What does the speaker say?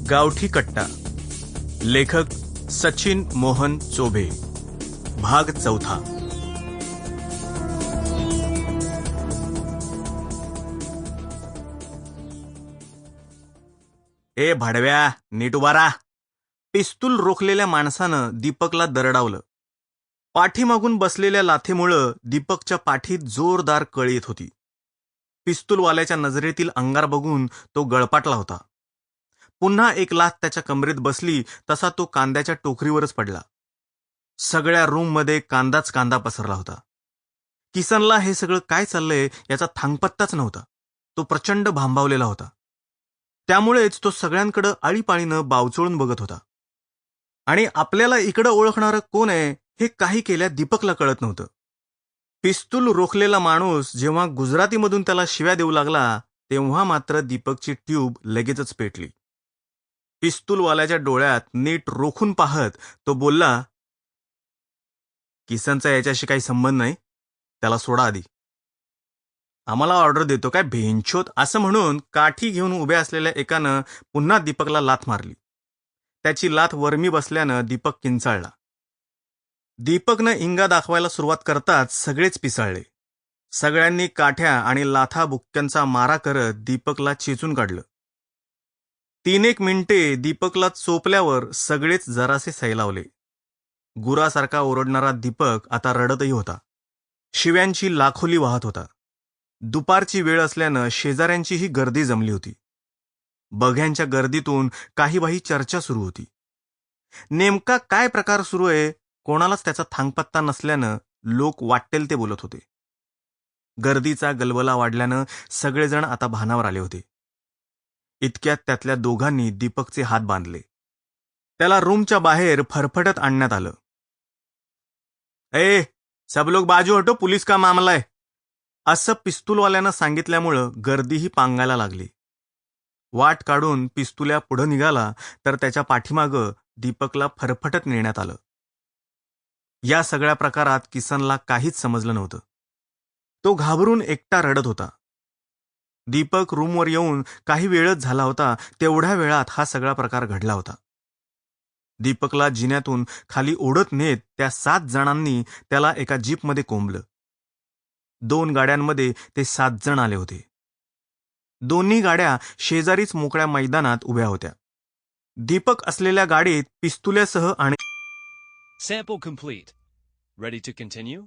गावठी कट्टा. लेखक सचिन मोहन चोभे. भाग 4. ए भाडव्या, नीट उभा राहा. पिस्तूल रोखलेल्या माणसानं दीपकला दरडावलं. पाठीमागून बसलेल्या लाथेमुळं दीपकच्या पाठीत जोरदार कळ येत होती. पिस्तूलवाल्याच्या नजरेतील अंगार बघून तो गळपाटला होता. पुन्हा एक लाथ त्याच्या कमरेत बसली तसा तो कांद्याच्या टोकरीवरच पडला. सगळ्या रूममध्ये कांदाच कांदा पसरला होता. किसनला हे सगळं काय चाललंय याचा थांगपत्ताच नव्हता. तो प्रचंड भांबावलेला होता. त्यामुळेच तो सगळ्यांकडे आळीपाळीनं बावचळून बघत होता. आणि आपल्याला इकडं ओळखणारं कोण आहे हे काही केल्या दीपकला कळत नव्हतं. पिस्तूल रोखलेला माणूस जेव्हा गुजरातीमधून त्याला शिव्या देऊ लागला तेव्हा मात्र दीपकची ट्यूब लगेचच पेटली. पिस्तूलवाल्याच्या डोळ्यात नीट रोखून पाहत तो बोलला, किसनचा याच्याशी काही संबंध नाही, त्याला सोडा आधी. आम्हाला ऑर्डर देतो काय भेंचोत, असं म्हणून काठी घेऊन उभ्या असलेल्या एकानं पुन्हा दीपकला लाथ मारली. त्याची लाथ वरमी बसल्यानं दीपक किंचाळला. दीपकनं इंगा दाखवायला सुरुवात करताच सगळेच पिसाळले. सगळ्यांनी काठ्या आणि लाथा बुक्क्यांचा मारा करत दीपकला चेचून काढलं. 3-1 मिनिटे दीपकला चोपल्यावर सगळेच जरासे सैलावले. गुरासारखा ओरडणारा दीपक आता रडतही होता. शिव्यांची लाखोली वाहत होता. दुपारची वेळ असल्यानं शेजाऱ्यांचीही गर्दी जमली होती. बघ्यांच्या गर्दीतून काही चर्चा सुरू होती. नेमका काय प्रकार सुरू आहे कोणालाच त्याचा थांगपत्ता नसल्यानं लोक वाटेल ते बोलत होते. गर्दीचा गलबला वाढल्यानं सगळेजण आता भानावर आले होते. इतक्यात त्यातल्या दोघांनी दीपकचे हात बांधले. त्याला रूमच्या बाहेर फरफटत आणण्यात आलं. ए, सब लोग बाजू हटो, पुलिस का मामला आहे, असं पिस्तूलवाल्यानं सांगितल्यामुळं गर्दीही पांगायला लागली. वाट काढून पिस्तुल्या पुढं निघाला तर त्याच्या पाठीमागं दीपकला फरफटत नेण्यात आलं. या सगळ्या प्रकारात किसनला काहीच समजलं नव्हतं. तो घाबरून एकटा रडत होता. दीपक रूमवर येऊन काही वेळच झाला होता तेवढ्या वेळात हा सगळा प्रकार घडला होता. दीपकला जिन्यातून खाली ओढत नेत त्या 7 जणांनी त्याला एका जीपमध्ये कोंबलं. 2 गाड्यांमध्ये ते 7 जण आले होते. दोन्ही गाड्या शेजारीच मोकळ्या मैदानात उभ्या होत्या. दीपक असलेल्या गाडीत पिस्तुल्यासह आणि Sample complete. Ready to continue?